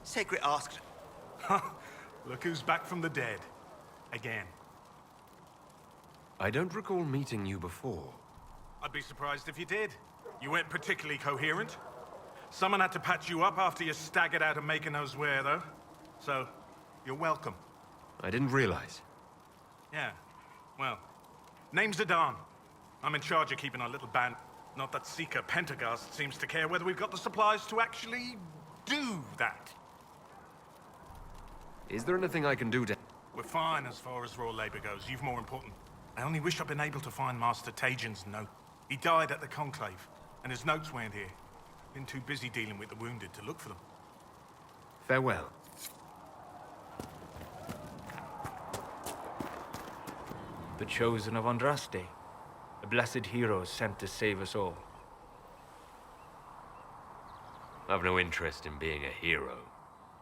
Sacred asked. Look who's back from the dead. Again. I don't recall meeting you before. I'd be surprised if you did. You weren't particularly coherent. Someone had to patch you up after you staggered out of making those wear, though. So, you're welcome. I didn't realize. Yeah. Well, name's Adan. I'm in charge of keeping our little band. Not that Seeker Pentagast seems to care whether we've got the supplies to actually do that. Is there anything I can do to... We're fine as far as raw labor goes. You've more important. I only wish I'd been able to find Master Tajin's note. He died at the Conclave, and his notes weren't here. Been too busy dealing with the wounded to look for them. Farewell. The chosen of Andraste, a blessed hero sent to save us all. I've no interest in being a hero.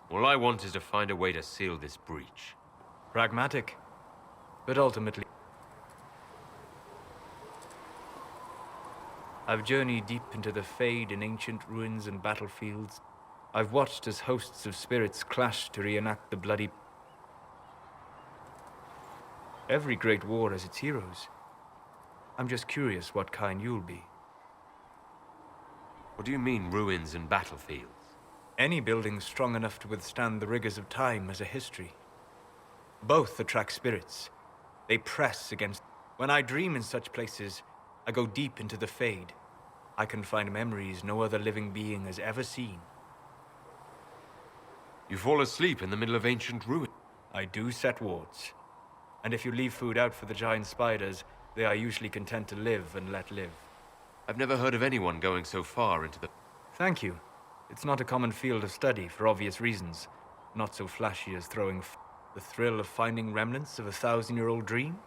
All I want is to find a way to seal this breach. Pragmatic, but ultimately... I've journeyed deep into the Fade in ancient ruins and battlefields. I've watched as hosts of spirits clash to reenact the bloody... Every great war has its heroes. I'm just curious what kind you'll be. What do you mean, ruins and battlefields? Any building strong enough to withstand the rigors of time has a history. Both attract spirits. They press against... When I dream in such places, I go deep into the Fade. I can find memories no other living being has ever seen. You fall asleep in the middle of ancient ruins. I do set wards. And if you leave food out for the giant spiders, they are usually content to live and let live. I've never heard of anyone going so far into the... Thank you. It's not a common field of study for obvious reasons. Not so flashy as throwing the thrill of finding remnants of a 1,000-year-old dream.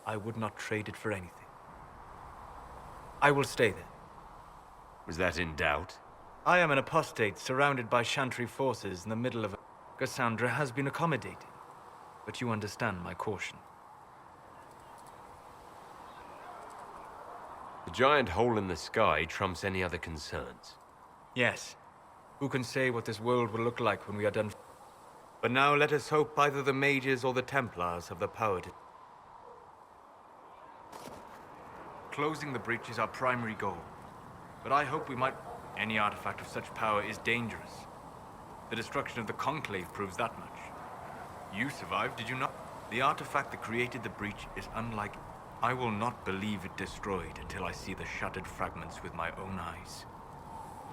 I would not trade it for anything. I will stay there. Was that in doubt? I am an apostate surrounded by Chantry forces in the middle of... Cassandra has been accommodating, but you understand my caution. The giant hole in the sky trumps any other concerns. Yes. Who can say what this world will look like when we are done? But now let us hope either the mages or the Templars have the power to... Closing the breach is our primary goal. But I hope we might... Any artifact of such power is dangerous. The destruction of the Conclave proves that much. You survived, did you not? The artifact that created the breach is unlike... I will not believe it destroyed until I see the shattered fragments with my own eyes.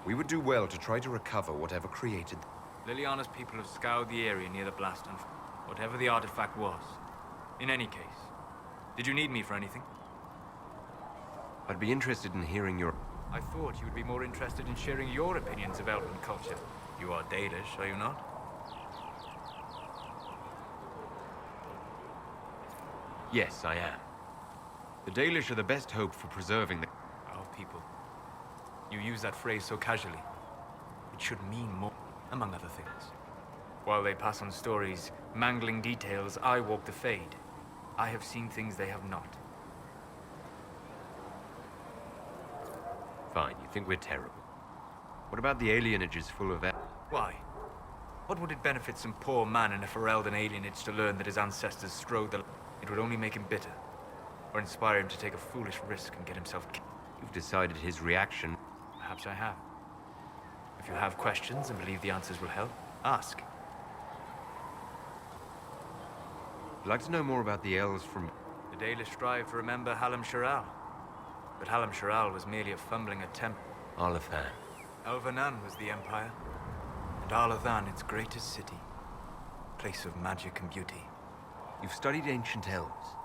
We would do well to try to recover whatever created... Liliana's people have scoured the area near the blast and... whatever the artifact was. In any case, did you need me for anything? I'd be interested in hearing your... I thought you would be more interested in sharing your opinions of elven culture. You are Dalish, are you not? Yes, I am. The Dalish are the best hope for preserving the... Our people. You use that phrase so casually. It should mean more, among other things. While they pass on stories, mangling details, I walk the Fade. I have seen things they have not. Fine, you think we're terrible. What about the alienages full of... Why? What would it benefit some poor man in a Ferelden alienage to learn that his ancestors strode the... It would only make him bitter. Or inspire him to take a foolish risk and get himself killed. You've decided his reaction... Perhaps I have. If you have questions and believe the answers will help, ask. I'd like to know more about the elves from... The Dalish strive to remember Hallam Sharal. But Hallam Sharal was merely a fumbling attempt. Arlathan. Elvanan was the Empire, and Arlathan its greatest city. Place of magic and beauty. You've studied ancient elves.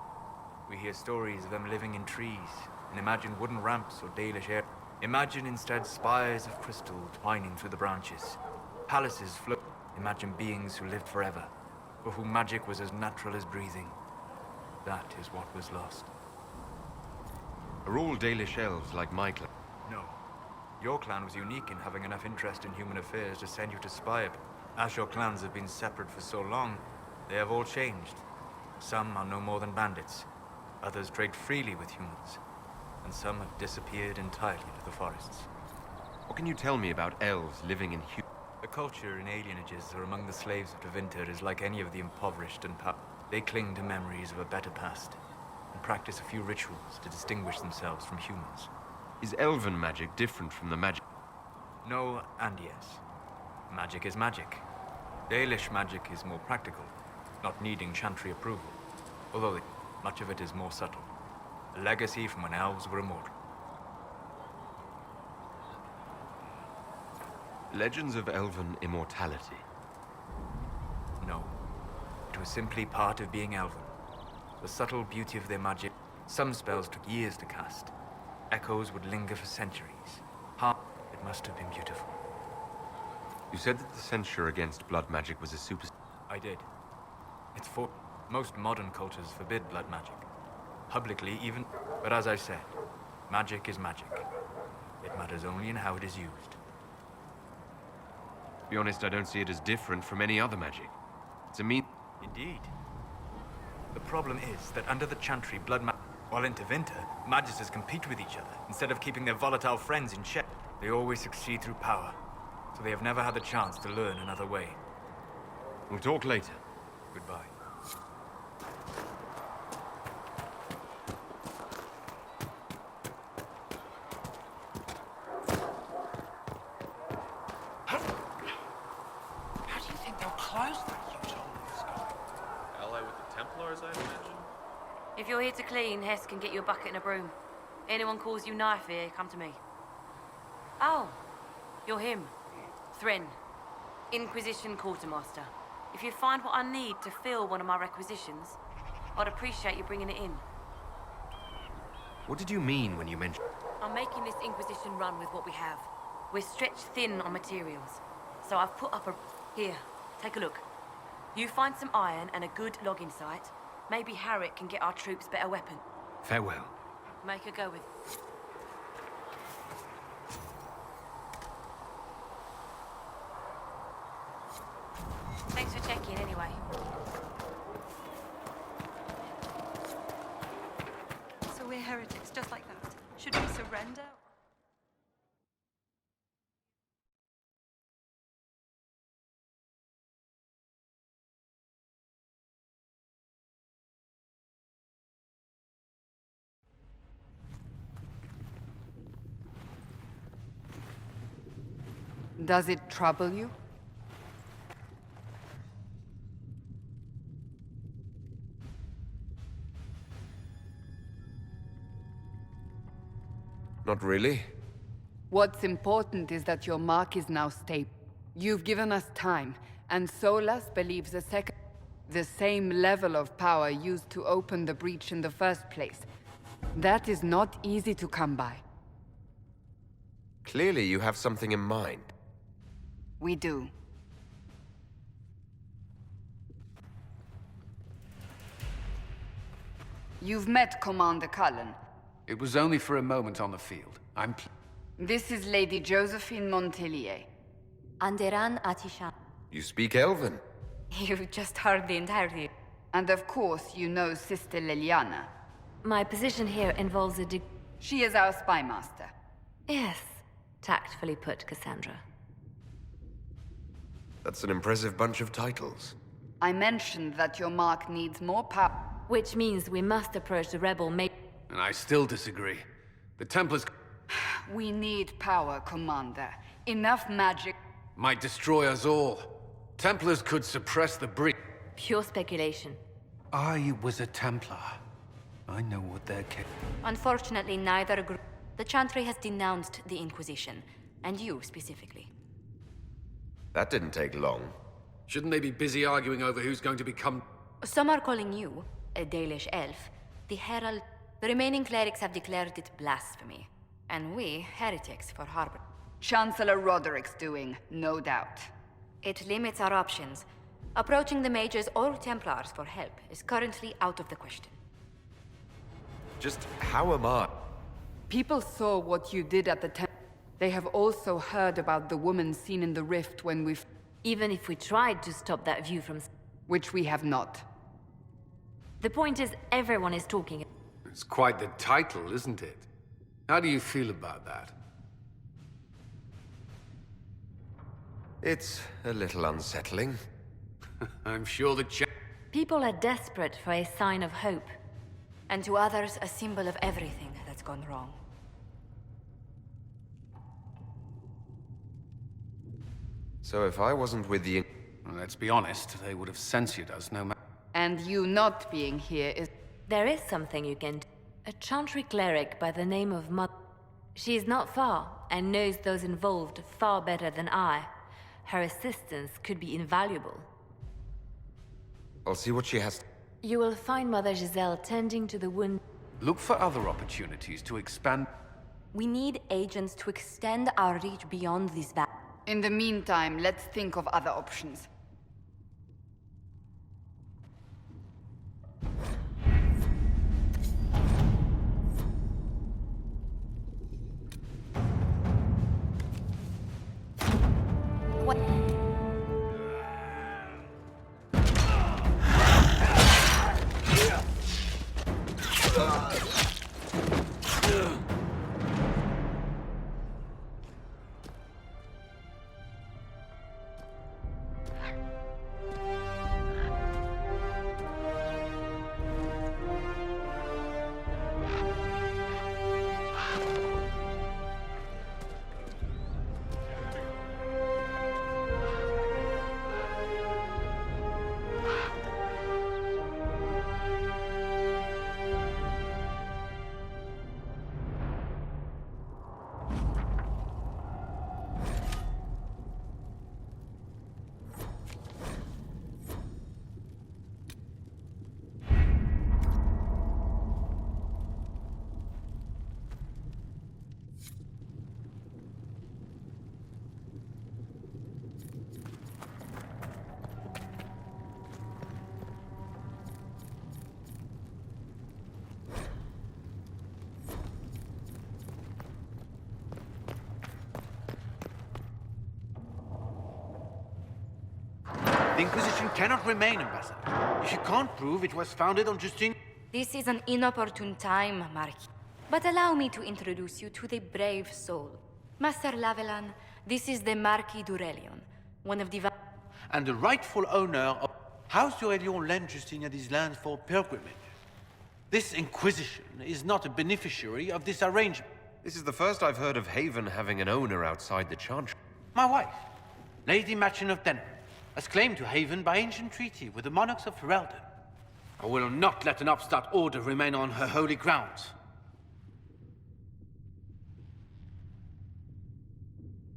We hear stories of them living in trees, and imagine wooden ramps or Dalish air. Imagine instead spires of crystal twining through the branches. Palaces float. Imagine beings who lived forever, for whom magic was as natural as breathing. That is what was lost. Are all Dalish elves like my clan? No. Your clan was unique in having enough interest in human affairs to send you to spy. As your clans have been separate for so long, they have all changed. Some are no more than bandits. Others trade freely with humans. And some have disappeared entirely to the forests. What can you tell me about elves living in The culture in alienages or among the slaves of Tevinter is like any of the impoverished and they cling to memories of a better past and practice a few rituals to distinguish themselves from humans. Is elven magic different from the magic? No and yes. Magic is magic. Dalish magic is more practical, not needing chantry approval, although much of it is more subtle. A legacy from when elves were immortal. Legends of elven immortality. No. It was simply part of being elven. The subtle beauty of their magic. Some spells took years to cast. Echoes would linger for centuries. It must have been beautiful. You said that the censure against blood magic was a super... I did. It's for... Most modern cultures forbid blood magic. Publicly, even... But as I said, magic is magic. It matters only in how it is used. To be honest, I don't see it as different from any other magic. It's a Indeed. The problem is that under the chantry, while in Tevinter, magisters compete with each other instead of keeping their volatile friends in check. They always succeed through power, so they have never had the chance to learn another way. We'll talk later. Goodbye. How do you think they'll close that huge hole in the sky? Ally with the Templars, I imagine? If you're here to clean, Hess can get you a bucket and a broom. Anyone calls you knife here, come to me. Oh, you're him. Thren. Inquisition Quartermaster. If you find what I need to fill one of my requisitions, I'd appreciate you bringing it in. What did you mean when you mentioned... I'm making this Inquisition run with what we have. We're stretched thin on materials. So I've put up a... Here, take a look. You find some iron and a good logging site. Maybe Harriet can get our troops better weapon. Farewell. Make her go with it. Thanks for checking anyway. So we're heretics, just like that. Should we surrender? Does it trouble you? Not really. What's important is that your mark is now stable. You've given us time, and Solas believes the same level of power used to open the breach in the first place. That is not easy to come by. Clearly you have something in mind. We do. You've met Commander Cullen. It was only for a moment on the field. This is Lady Josephine Montelier. Anderan Atishan. You speak Elven. You've just heard the entirety. And of course, you know Sister Liliana. My position here involves She is our spy master. Yes, tactfully put, Cassandra. That's an impressive bunch of titles. I mentioned that your mark needs more power. Which means we must approach the rebel And I still disagree. The Templars We need power, Commander. Enough magic. might destroy us all. Templars could suppress the breach. Pure speculation. I was a Templar. I know what they're capable. Unfortunately, neither group. The Chantry has denounced the Inquisition, and you specifically. That didn't take long. Shouldn't they be busy arguing over who's going to become... Some are calling you, a Dalish elf, the Herald. The remaining clerics have declared it blasphemy, and we, heretics, for harbor. Chancellor Roderick's doing, no doubt. It limits our options. Approaching the mages or Templars for help is currently out of the question. Just how am I? People saw what you did at the temple. They have also heard about the woman seen in the rift when we've... Even if we tried to stop that view from... Which we have not. The point is, everyone is talking. It's quite the title, isn't it? How do you feel about that? It's a little unsettling. I'm sure the People are desperate for a sign of hope, and to others, a symbol of everything that's gone wrong. So if I wasn't with the... Well, let's be honest, they would have censored us no matter. And you not being here is... There is something you can do. A chantry cleric by the name of Mother. She is not far, and knows those involved far better than I. Her assistance could be invaluable. I'll see what she has... You will find Mother Giselle tending to the wound. Look for other opportunities to expand. We need agents to extend our reach beyond this battle. In the meantime, let's think of other options. The Inquisition cannot remain, Ambassador. If you can't prove it was founded on Justine... This is an inopportune time, Marquis. But allow me to introduce you to the brave soul. Master Lavelan, this is the Marquis d'Aurelion, one of the... And the rightful owner of... House d'Aurelion lent Justinia these lands for pilgrimage. This Inquisition is not a beneficiary of this arrangement. This is the first I've heard of Haven having an owner outside the Chantry. My wife, Lady Machin of Denham, has claimed to Haven by ancient treaty with the monarchs of Ferelden. I will not let an upstart order remain on her holy grounds.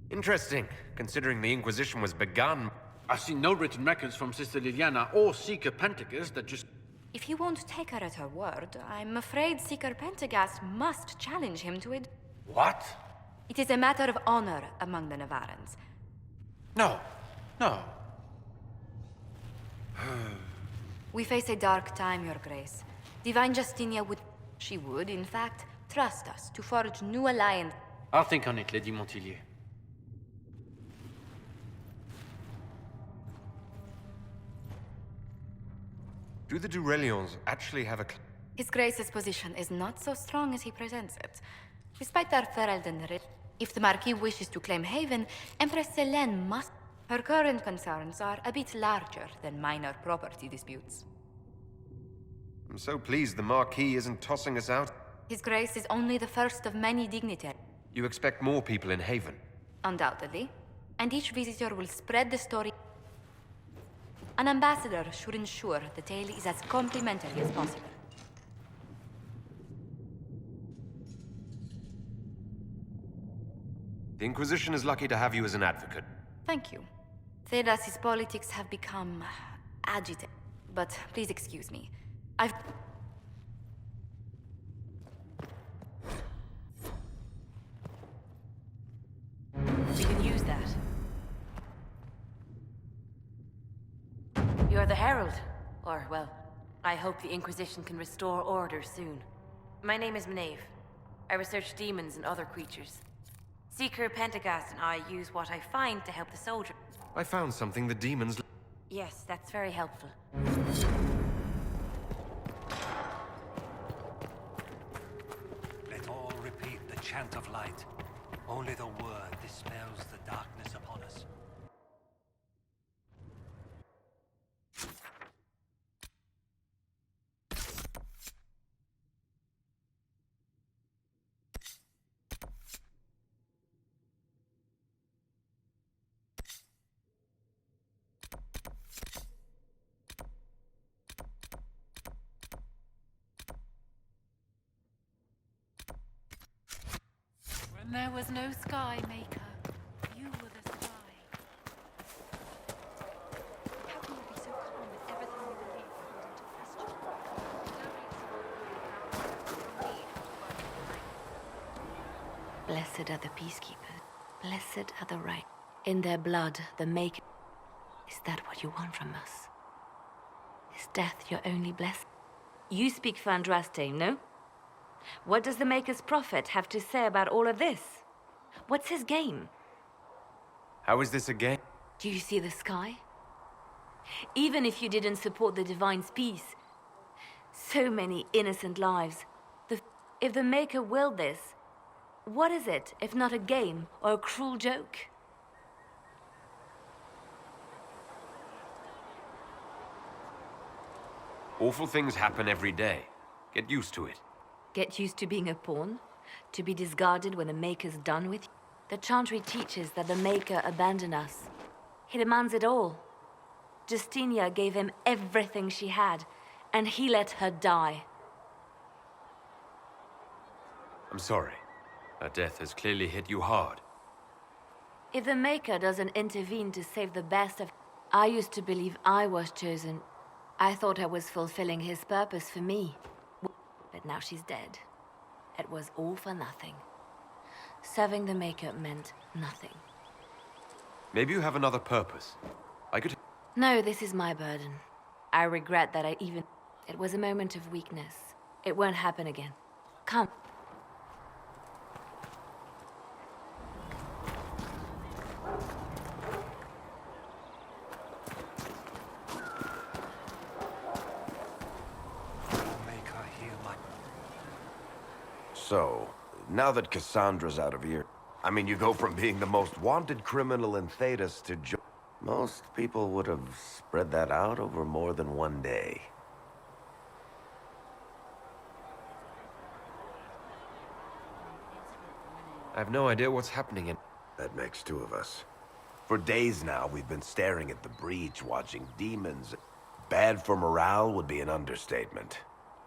Interesting, considering the Inquisition was begun... I've seen no written records from Sister Liliana or Seeker Pentagast that just... If you won't take her at her word, I'm afraid Seeker Pentagast must challenge him to it. What? It is a matter of honor among the Navarrans. No. No. We face a dark time, Your Grace. Divine Justinia would... She would, in fact, trust us to forge new alliance. I'll think on it, Lady Montilyet. Do the Durelions actually have a... His Grace's position is not so strong as he presents it. Despite their Ferelden writ, if the Marquis wishes to claim Haven, Empress Selene must... Her current concerns are a bit larger than minor property disputes. I'm so pleased the Marquis isn't tossing us out. His Grace is only the first of many dignitaries. You expect more people in Haven? Undoubtedly. And each visitor will spread the story. An ambassador should ensure the tale is as complimentary as possible. The Inquisition is lucky to have you as an advocate. Thank you. Thedas's politics have become... agitated. But please excuse me. I've... We can use that. You're the Herald. Or, well, I hope the Inquisition can restore order soon. My name is Maeve. I research demons and other creatures. Seeker Pentagast and I use what I find to help the soldier. I found something the demons... Yes, that's very helpful. Let all repeat the chant of light. Only the word dispels the darkness upon us. There was no sky maker. You were the sky. How can you be so calm with everything you believe called into question? Blessed are the peacekeepers. Blessed are the right. In their blood, the Maker. Is that what you want from us? Is death your only blessing? You speak for Andraste, no? What does the Maker's prophet have to say about all of this? What's his game? How is this a game? Do you see the sky? Even if you didn't support the Divine's peace, so many innocent lives. If the Maker willed this, what is it if not a game or a cruel joke? Awful things happen every day. Get used to it. Get used to being a pawn? To be discarded when the Maker's done with you? The Chantry teaches that the Maker abandoned us. He demands it all. Justinia gave him everything she had, and he let her die. I'm sorry. Her death has clearly hit you hard. If the Maker doesn't intervene to save the best of... I used to believe I was chosen. I thought I was fulfilling his purpose for me. But now she's dead. It was all for nothing. Serving the Maker meant nothing. Maybe you have another purpose. I could... No, this is my burden. I regret that I even... It was a moment of weakness. It won't happen again. Come. So, now that Cassandra's out of here, I mean, you go from being the most wanted criminal in Thedas to most people would have spread that out over more than one day. I have no idea what's happening in... That makes two of us. For days now, we've been staring at the breach, watching demons. Bad for morale would be an understatement.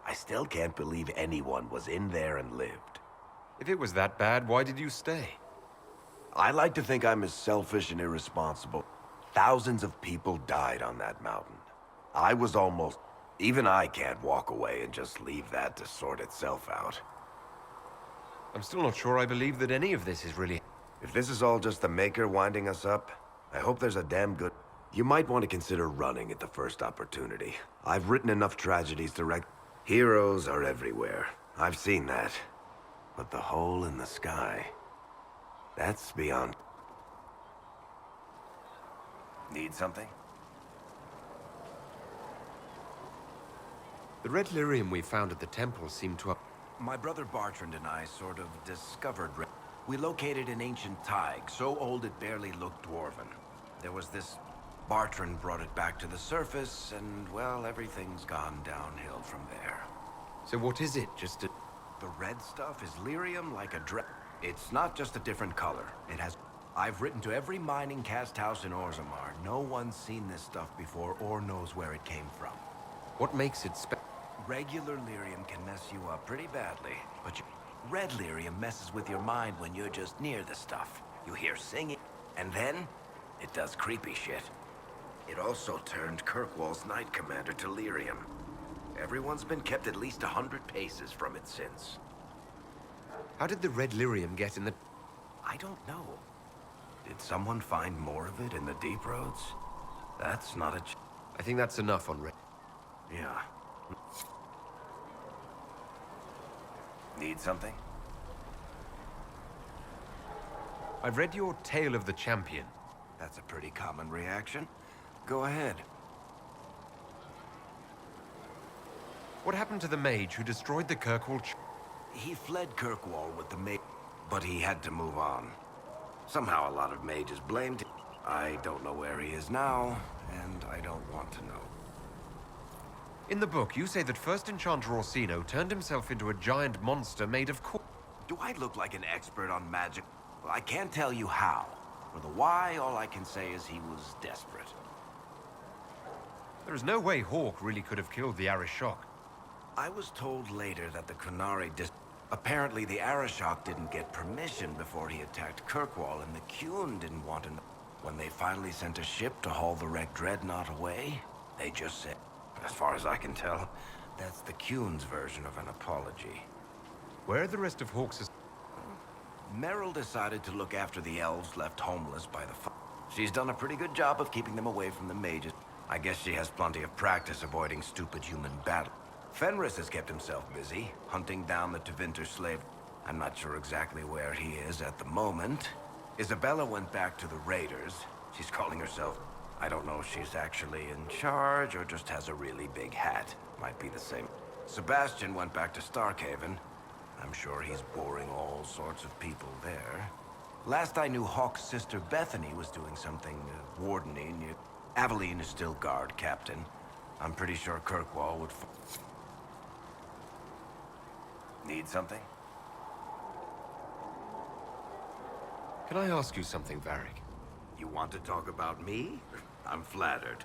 I still can't believe anyone was in there and lived. If it was that bad, why did you stay? I like to think I'm as selfish and irresponsible. Thousands of people died on that mountain. I was almost... Even I can't walk away and just leave that to sort itself out. I'm still not sure I believe that any of this is really... If this is all just the Maker winding us up, I hope there's a damn good... You might want to consider running at the first opportunity. I've written enough tragedies to Heroes are everywhere. I've seen that. But the hole in the sky... That's beyond... Need something? The red lyrium we found at the temple seemed to have... My brother Bartrand and I sort of discovered... We located an ancient Tig, so old it barely looked dwarven. There was this... Bartrand brought it back to the surface, and, well, everything's gone downhill from there. So what is it? Just a... The red stuff is lyrium like a It's not just a different color. It has... I've written to every mining cast house in Orzammar. No one's seen this stuff before or knows where it came from. What makes it Regular lyrium can mess you up pretty badly, but red lyrium messes with your mind when you're just near the stuff. You hear singing, and then it does creepy shit. It also turned Kirkwall's Knight Commander to lyrium. Everyone's been kept at least 100 paces from it since. How did the red lyrium get in the... I don't know. Did someone find more of it in the deep roads? That's not a... I think that's enough on red. Yeah. Need something? I've read your Tale of the Champion. That's a pretty common reaction. Go ahead. What happened to the mage who destroyed the Kirkwall... He fled Kirkwall with the mage, but he had to move on. Somehow a lot of mages blamed him. I don't know where he is now, and I don't want to know. In the book, you say that First Enchanter Orsino turned himself into a giant monster made of Do I look like an expert on magic? Well, I can't tell you how. For the why, all I can say is he was desperate. There is no way Hawk really could have killed the Arishok. I was told later that the Qunari Apparently the Arashok didn't get permission before he attacked Kirkwall, and the Qun didn't want to know. When they finally sent a ship to haul the wrecked dreadnought away, they just said, as far as I can tell, that's the Qun's version of an apology. Where are the rest of Hawks'? Merrill decided to look after the elves left homeless by the fire. She's done a pretty good job of keeping them away from the mages. I guess she has plenty of practice avoiding stupid human battle. Fenris has kept himself busy, hunting down the Tevinter slave. I'm not sure exactly where he is at the moment. Isabella went back to the Raiders. She's calling herself... I don't know if she's actually in charge or just has a really big hat. Might be the same. Sebastian went back to Starkhaven. I'm sure he's boring all sorts of people there. Last I knew, Hawk's sister Bethany was doing something wardening. Aveline is still guard captain. I'm pretty sure Kirkwall would... Need something? Can I ask you something, Varric? You want to talk about me? I'm flattered.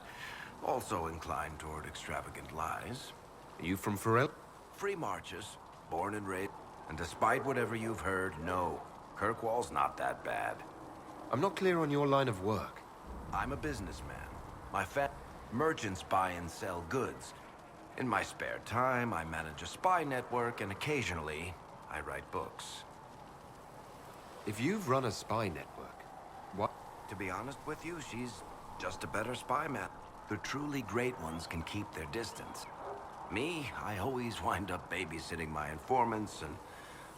Also inclined toward extravagant lies. Are you from Pharrell? Free marches, born and raised. And despite whatever you've heard, no. Kirkwall's not that bad. I'm not clear on your line of work. I'm a businessman. Merchants buy and sell goods. In my spare time, I manage a spy network, and occasionally, I write books. If you've run a spy network, what? To be honest with you, she's just a better spy man. The truly great ones can keep their distance. Me, I always wind up babysitting my informants and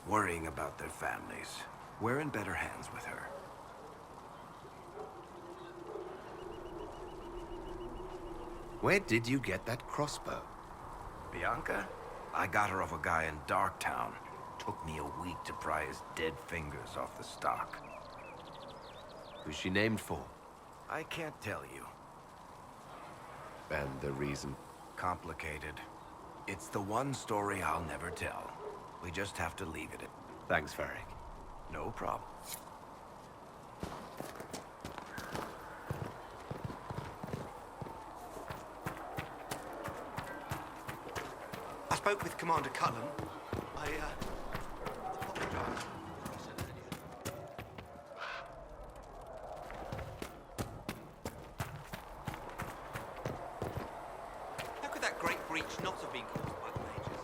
worrying about their families. We're in better hands with her. Where did you get that crossbow? Bianca? I got her off a guy in Darktown. Took me a week to pry his dead fingers off the stock. Who's she named for? I can't tell you. And the reason? Complicated. It's the one story I'll never tell. We just have to leave it at... Thanks, Varric. No problem. I spoke with Commander Cullen. I apologize. How could that great breach not have been caused by the mages?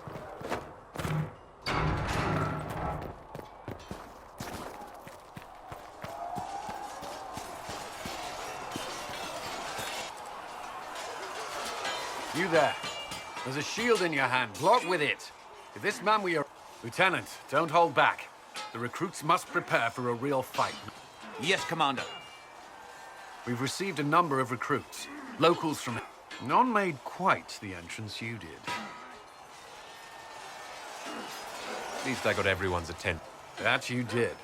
You there. There's a shield in your hand. Block with it. If this man were your... Lieutenant, don't hold back. The recruits must prepare for a real fight. Yes, Commander. We've received a number of recruits. Locals from... None made quite the entrance you did. At least I got everyone's attention. That you did.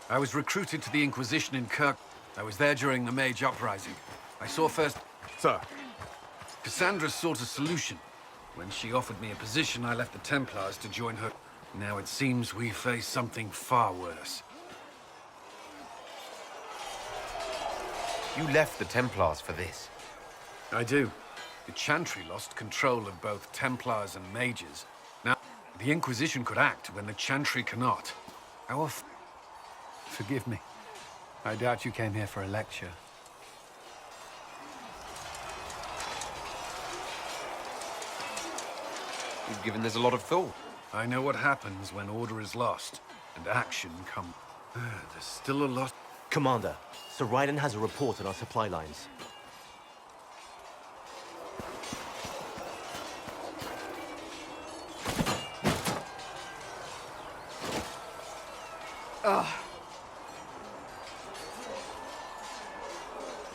I was recruited to the Inquisition in Kirk. I was there during the Mage Uprising. I saw first... Sir. Cassandra sought a solution. When she offered me a position, I left the Templars to join her. Now it seems we face something far worse. You left the Templars for this? I do. The Chantry lost control of both Templars and Mages. Now, the Inquisition could act when the Chantry cannot. Forgive me. I doubt you came here for a lecture. You've given this a lot of thought. I know what happens when order is lost, and action comes. There's still a lot... Commander, Sir Raiden has a report on our supply lines.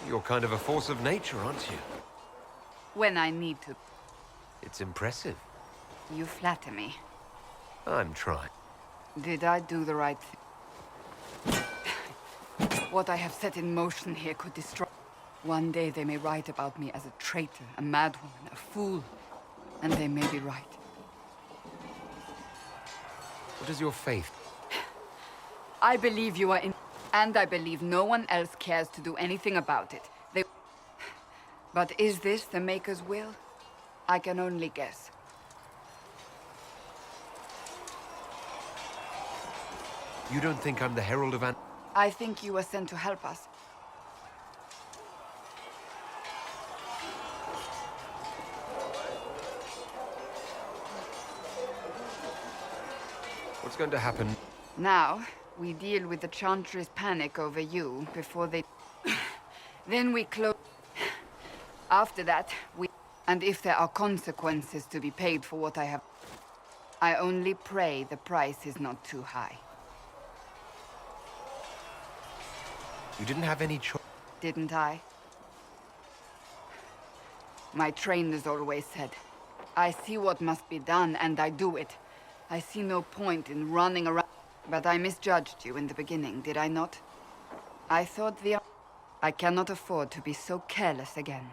You're kind of a force of nature, aren't you? When I need to. It's impressive. You flatter me. I'm trying. Did I do the right thing? What I have set in motion here could destroy... One day they may write about me as a traitor, a madwoman, a fool. And they may be right. What is your faith? I believe you are in... And I believe no one else cares to do anything about it. They... But is this the Maker's will? I can only guess. You don't think I'm the Herald of I think you were sent to help us. What's going to happen? Now, we deal with the Chantry's panic over you before they... Then we close... After that, we... And if there are consequences to be paid for what I have... I only pray the price is not too high. You didn't have any choice. Didn't I? My trainers always said, I see what must be done and I do it. I see no point in running around. But I misjudged you in the beginning, did I not? I thought I cannot afford to be so careless again.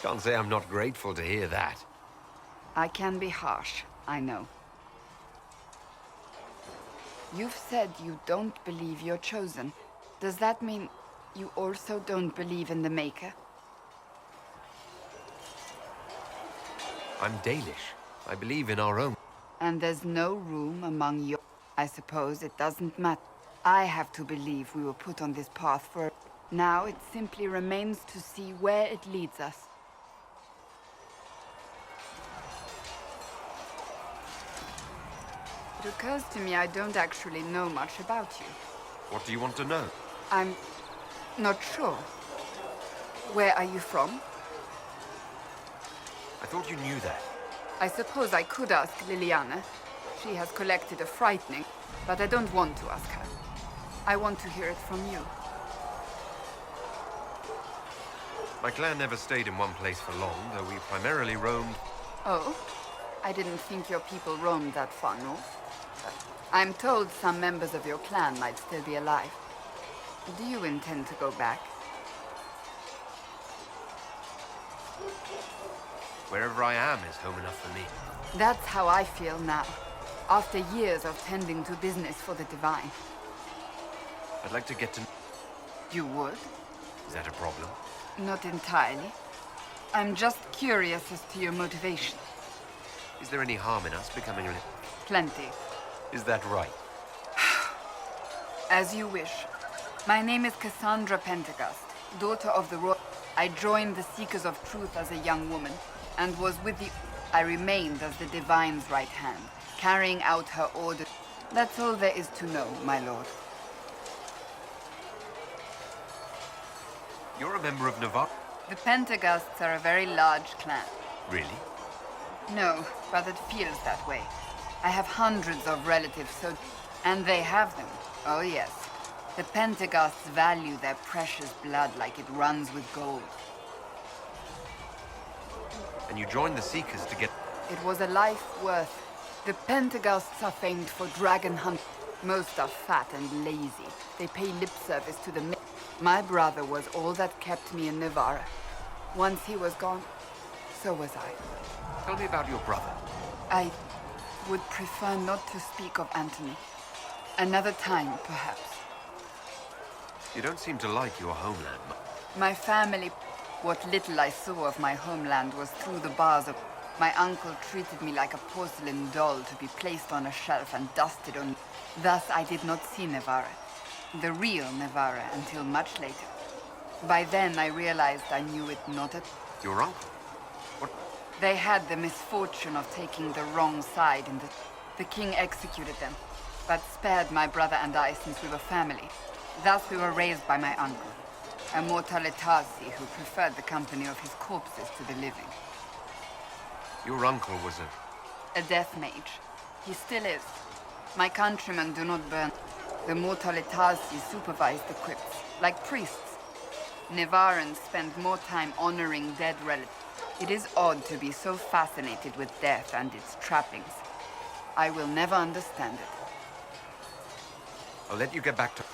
Can't say I'm not grateful to hear that. I can be harsh, I know. You've said you don't believe you're chosen. Does that mean you also don't believe in the Maker? I'm Dalish. I believe in our own. And there's no room among you. I suppose it doesn't matter. I have to believe we were put on this path for... Now it simply remains to see where it leads us. It occurs to me I don't actually know much about you. What do you want to know? I'm not sure. Where are you from? I thought you knew that. I suppose I could ask Liliana. She has collected a frightening, but I don't want to ask her. I want to hear it from you. My clan never stayed in one place for long, though we primarily roamed. Oh? I didn't think your people roamed that far north. I'm told some members of your clan might still be alive. Do you intend to go back? Wherever I am is home enough for me. That's how I feel now, after years of tending to business for the Divine. I'd like to get to... You would? Is that a problem? Not entirely. I'm just curious as to your motivation. Is there any harm in us becoming a... Plenty. Is that right? As you wish. My name is Cassandra Pentecost, daughter of the Royal... I joined the Seekers of Truth as a young woman, and was with the... I remained as the Divine's right hand, carrying out her orders. That's all there is to know, my lord. You're a member of Navarre? The Pentecosts are a very large clan. Really? No, but it feels that way. I have hundreds of relatives, so... And they have them. Oh, yes. The Pentecosts value their precious blood like it runs with gold. And you joined the Seekers to get... It was a life worth. The Pentecosts are famed for dragon hunt. Most are fat and lazy. They pay lip service to the... My brother was all that kept me in Navarre. Once he was gone, so was I. Tell me about your brother. I would prefer not to speak of Anthony. Another time, perhaps. You don't seem to like your homeland. My family... What little I saw of my homeland was through the bars of... My uncle treated me like a porcelain doll to be placed on a shelf and dusted on... Thus I did not see Navarre. The real Navarre until much later. By then I realized I knew it not at... Your uncle? What? They had the misfortune of taking the wrong side in the... The king executed them, but spared my brother and I since we were family. Thus we were raised by my uncle, a mortalitasi who preferred the company of his corpses to the living. Your uncle was a death mage. He still is. My countrymen do not burn. The mortalitasi supervise the crypts, like priests. Navarrans spend more time honoring dead relatives. It is odd to be so fascinated with death and its trappings. I will never understand it. I'll let you get back to...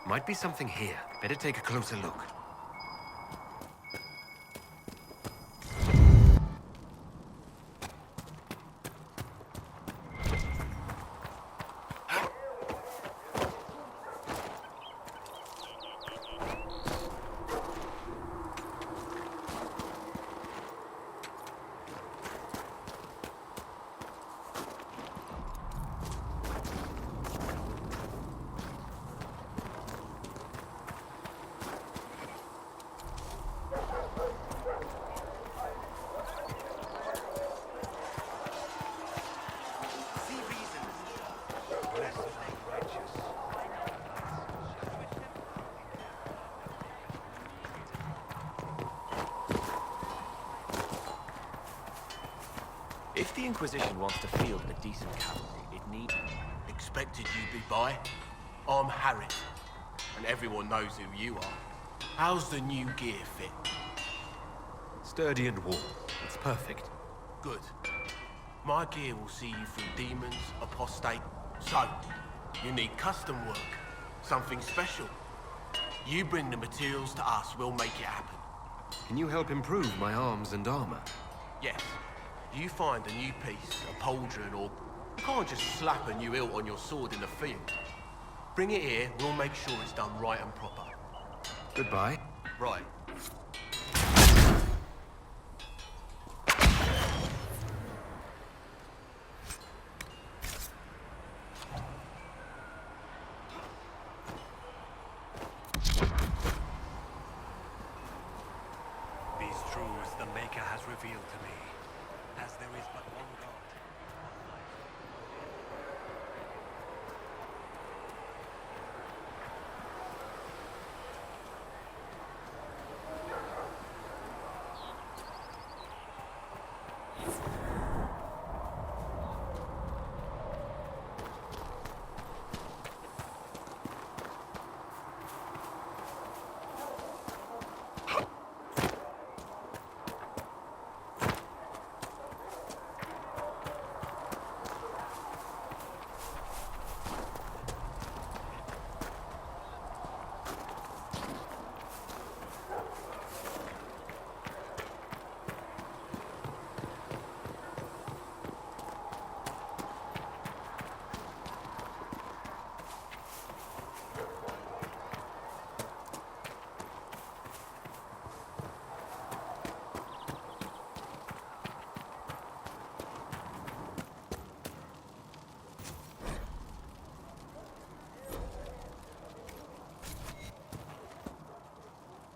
Might be something here. Better take a closer look. If the Inquisition wants to field a decent cavalry, it needs... Expected you'd be by. I'm Harris, and everyone knows who you are. How's the new gear fit? Sturdy and warm. It's perfect. Good. My gear will see you through demons, apostate. So, you need custom work. Something special. You bring the materials to us, we'll make it happen. Can you help improve my arms and armor? Yes. You find a new piece, a pauldron, or... You can't just slap a new hilt on your sword in the field. Bring it here, we'll make sure it's done right and proper. Goodbye. Right. These truths the Maker has revealed to me, as there is but one God.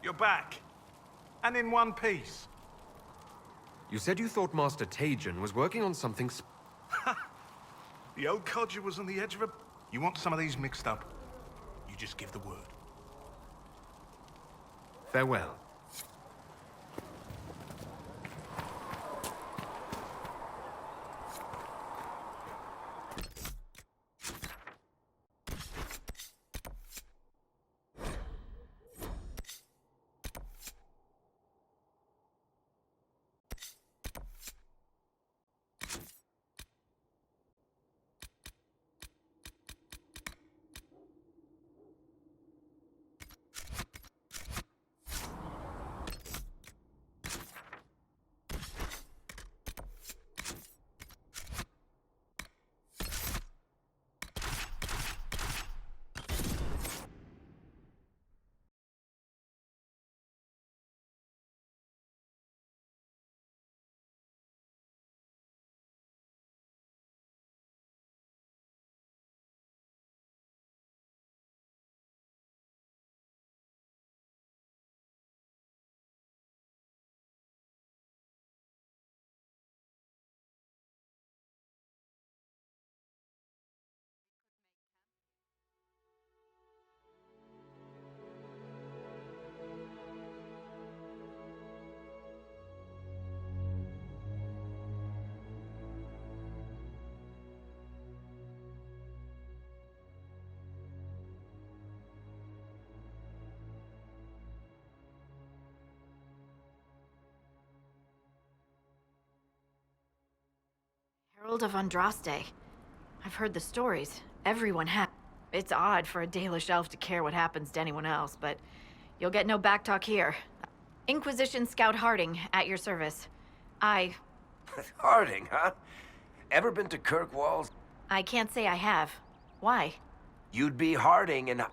You're back. And in one piece. You said you thought Master Tajan was working on something The old codger was on the edge of a... You want some of these mixed up? You just give the word. Farewell. Herald of Andraste. I've heard the stories. Everyone has. It's odd for a Dalish elf to care what happens to anyone else, but you'll get no backtalk here. Inquisition Scout Harding, at your service. Harding, huh? Ever been to Kirkwall? I can't say I have. Why? You'd be Harding and...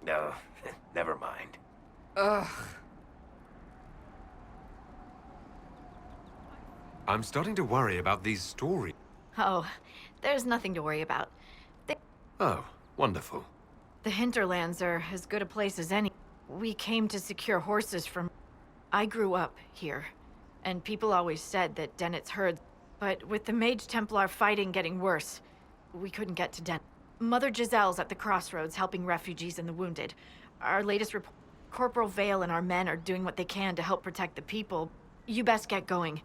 No, never mind. Ugh. I'm starting to worry about these stories. Oh, there's nothing to worry about. Oh, wonderful. The hinterlands are as good a place as any. We came to secure horses from... I grew up here, and people always said that Dennett's herds... But with the Mage Templar fighting getting worse, we couldn't get to Dennett. Mother Giselle's at the crossroads helping refugees and the wounded. Our latest report... Corporal Vale and our men are doing what they can to help protect the people. You best get going.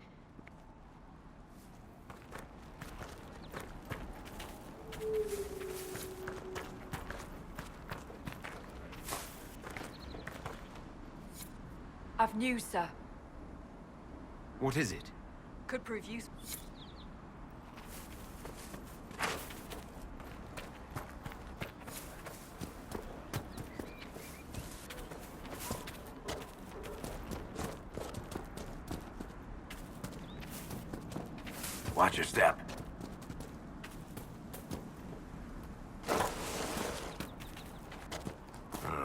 I've news, sir. What is it? Could prove useful. Watch your step.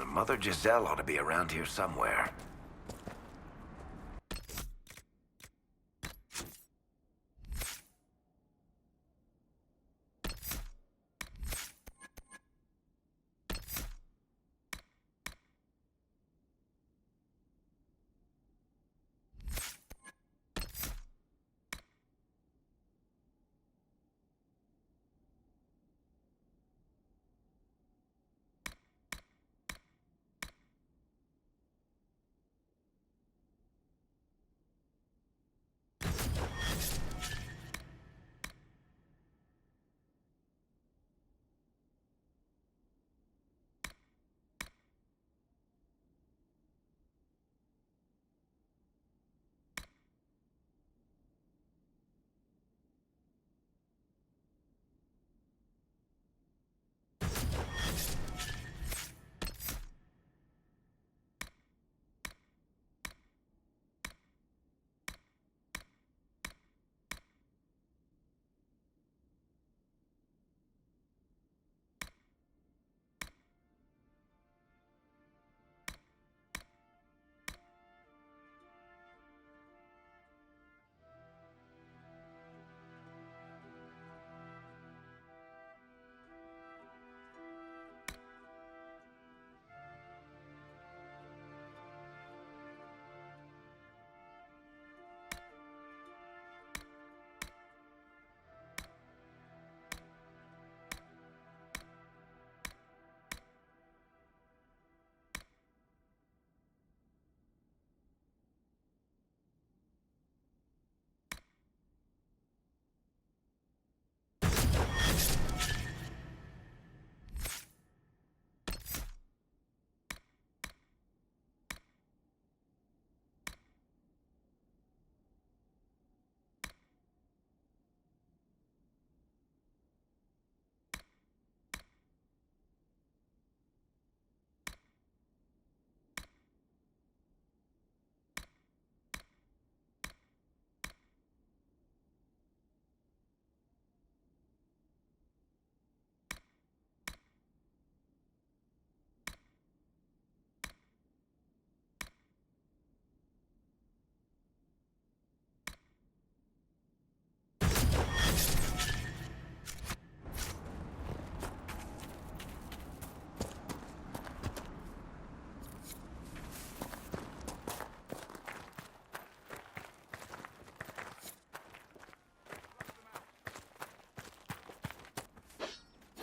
Mother Giselle ought to be around here somewhere.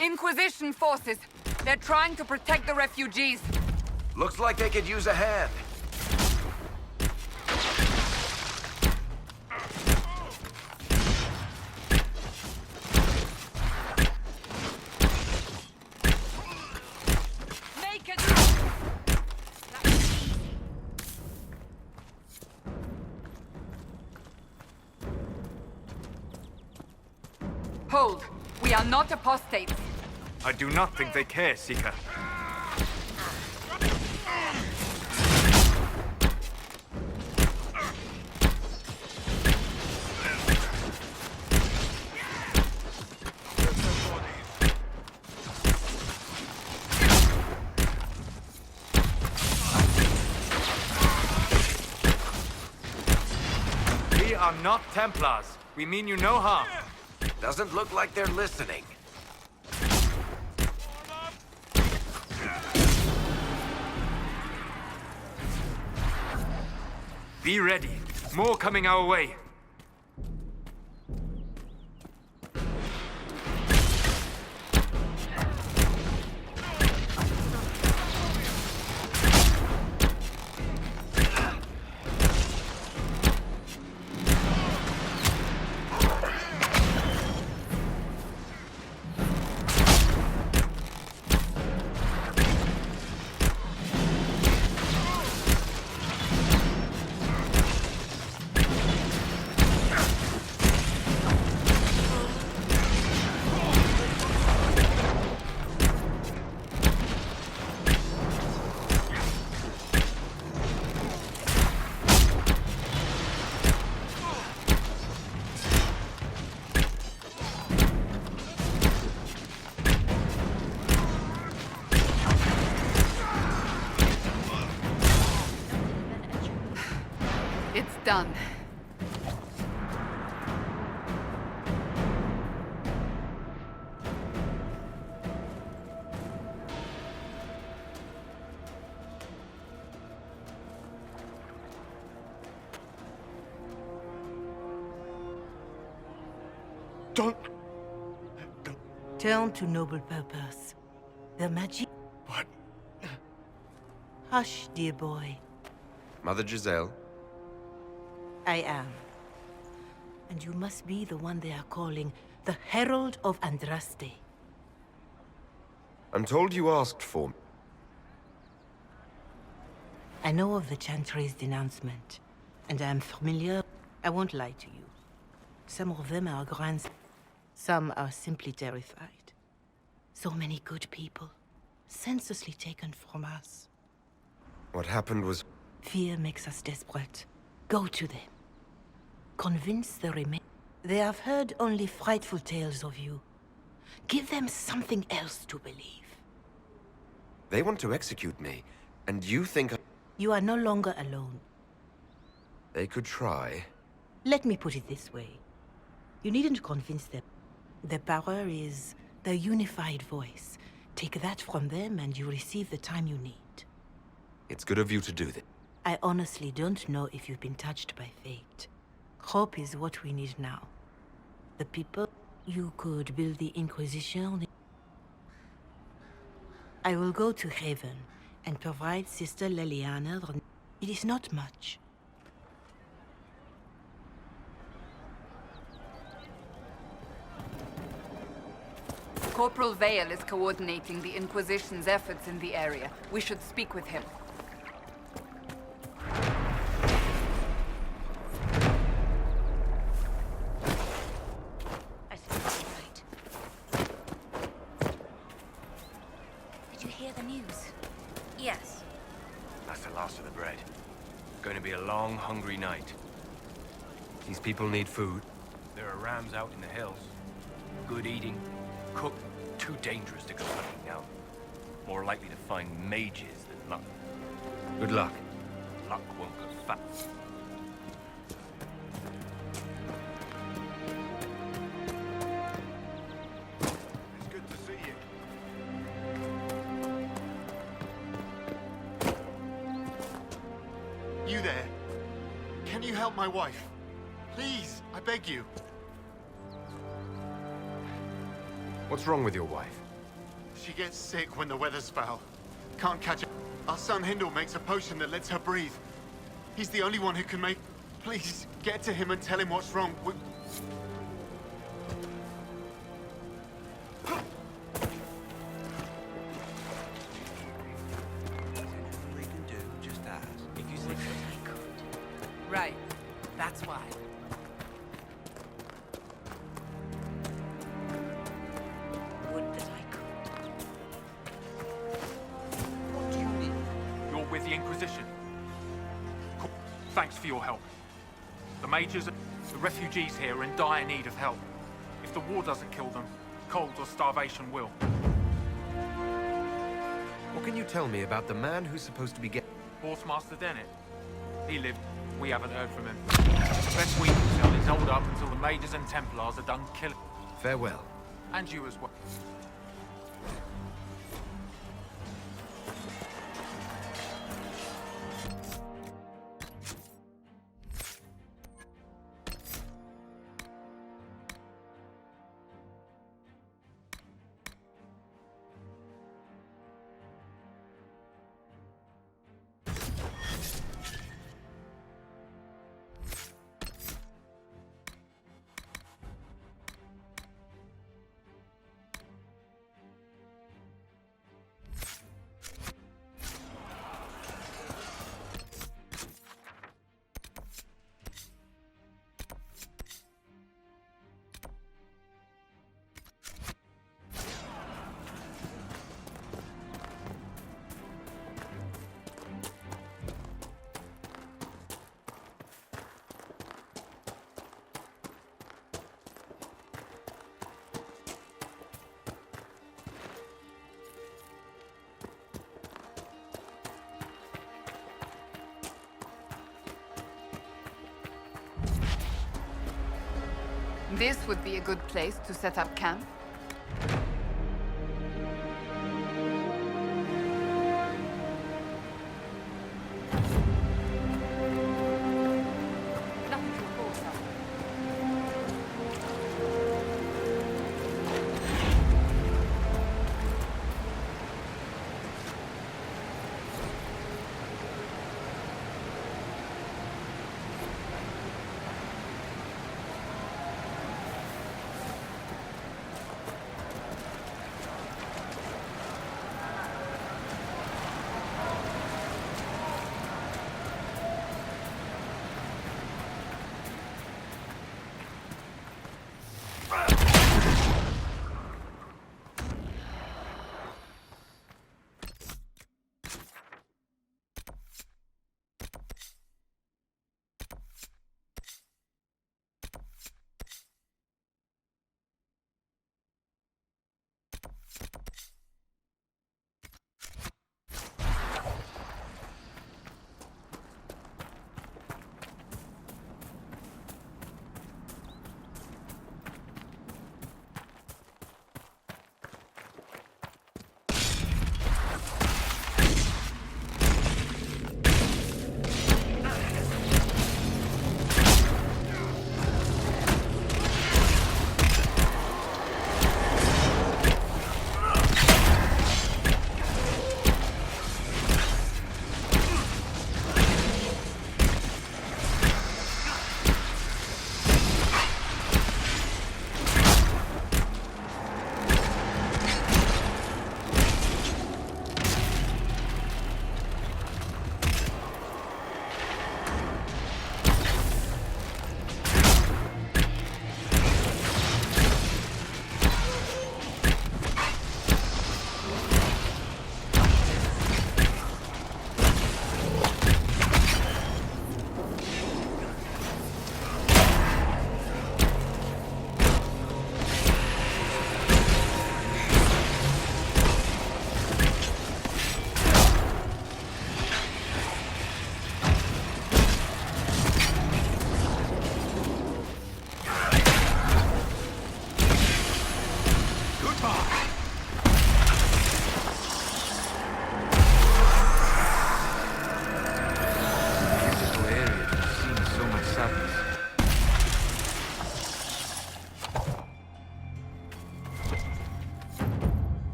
Inquisition forces. They're trying to protect the refugees. Looks like they could use a hand. Make it. Hold. We are not apostates. I do not think they care, Seeker. We are not Templars. We mean you no harm. Doesn't look like they're listening. Be ready. More coming our way. It's done. Don't. Turn to noble purpose. The magic. What? Hush, dear boy. Mother Giselle? I am. And you must be the one they are calling the Herald of Andraste. I'm told you asked for me. I know of the Chantry's denouncement, and I am familiar. I won't lie to you. Some of them are grands. Some are simply terrified. So many good people, senselessly taken from us. What happened was... Fear makes us desperate. Go to them. Convince the remain. They have heard only frightful tales of you. Give them something else to believe. They want to execute me, and you think... You are no longer alone. They could try. Let me put it this way. You needn't convince them. Their power is their unified voice. Take that from them and you receive the time you need. It's good of you to do that. I honestly don't know if you've been touched by fate. Hope is what we need now. The people... You could build the Inquisition. I will go to Haven and provide Sister Leliana. It is not much. Corporal Vale is coordinating the Inquisition's efforts in the area. We should speak with him. I think you're right. Did you hear the news? Yes. That's the last of the bread. Going to be a long, hungry night. These people need food. There are rams out in the hills. Good eating. Cooked. Too dangerous to go hunting now. More likely to find mages than luck. Good luck. Luck won't go fast. It's good to see you. You there? Can you help my wife? Please, I beg you. What's wrong with your wife? She gets sick when the weather's foul. Can't catch it. Our son Hindle makes a potion that lets her breathe. He's the only one who can make... Please, get to him and tell him what's wrong. We can do, just ask. If you think I could. Right. That's why. Would that I could. Thanks for your help. The majors, the refugees here are in dire need of help. If the war doesn't kill them, cold or starvation will. What can you tell me about the man who's supposed to be Master Dennett. He lived. We haven't heard from him. The best we can tell is hold up until the majors and Templars are done killing. Farewell. And you as well. This would be a good place to set up camp. Nothing to report, sir.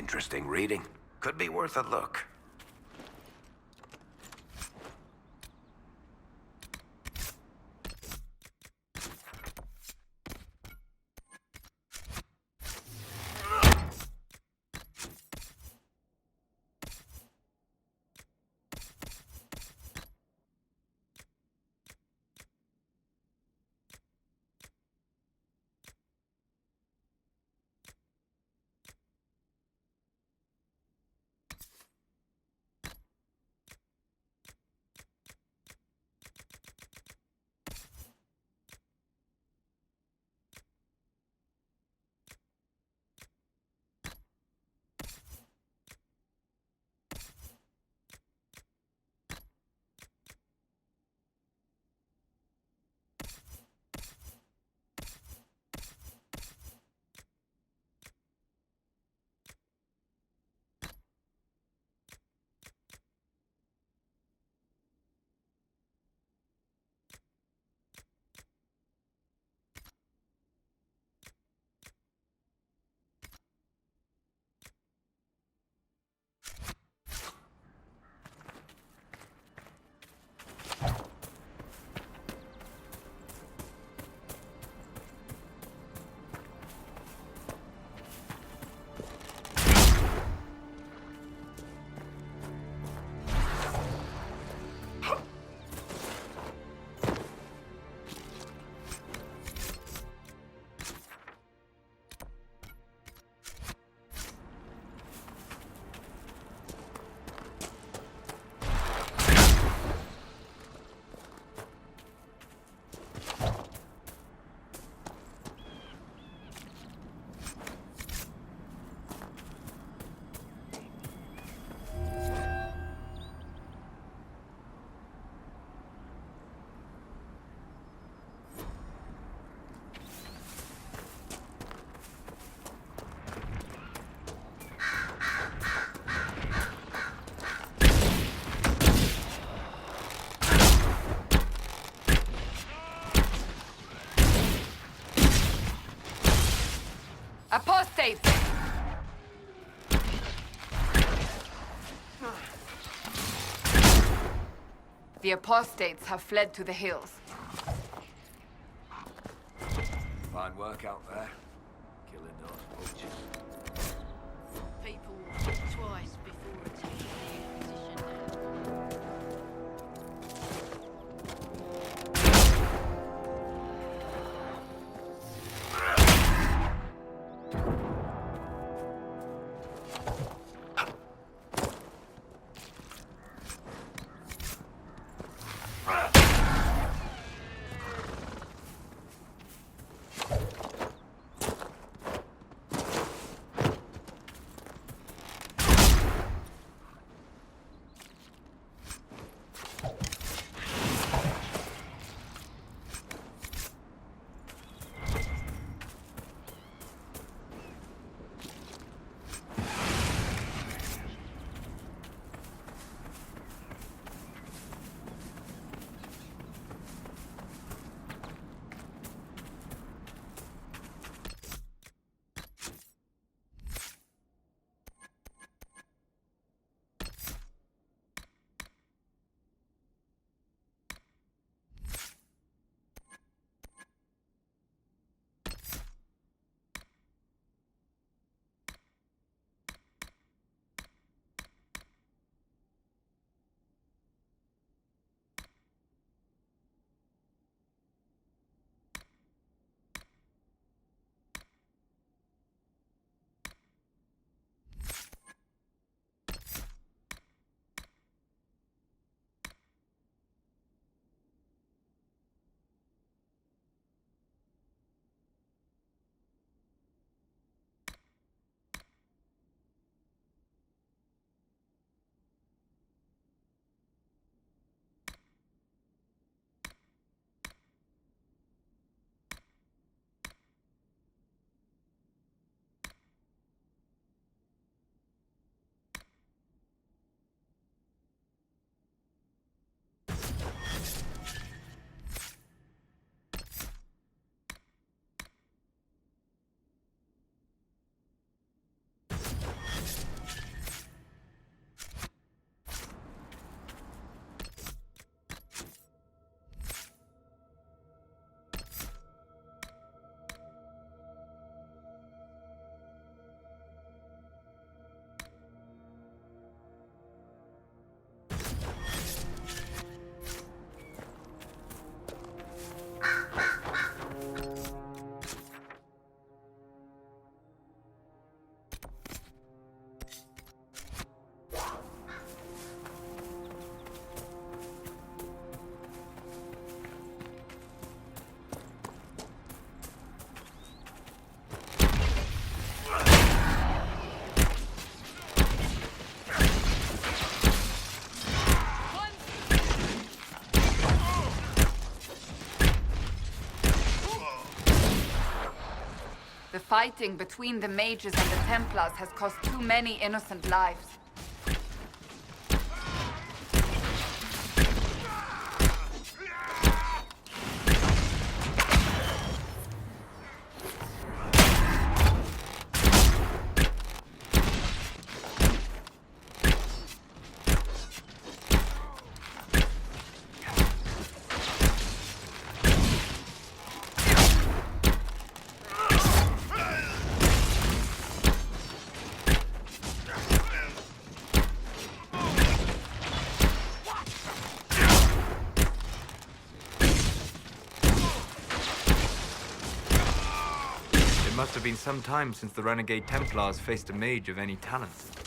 Interesting reading. Could be worth a look. Apostates! The apostates have fled to the hills. Fine work out there. Killing those poachers. People think twice before attacking the Inquisition. fighting between the mages and the Templars has cost too many innocent lives. It must have been some time since the renegade Templars faced a mage of any talent.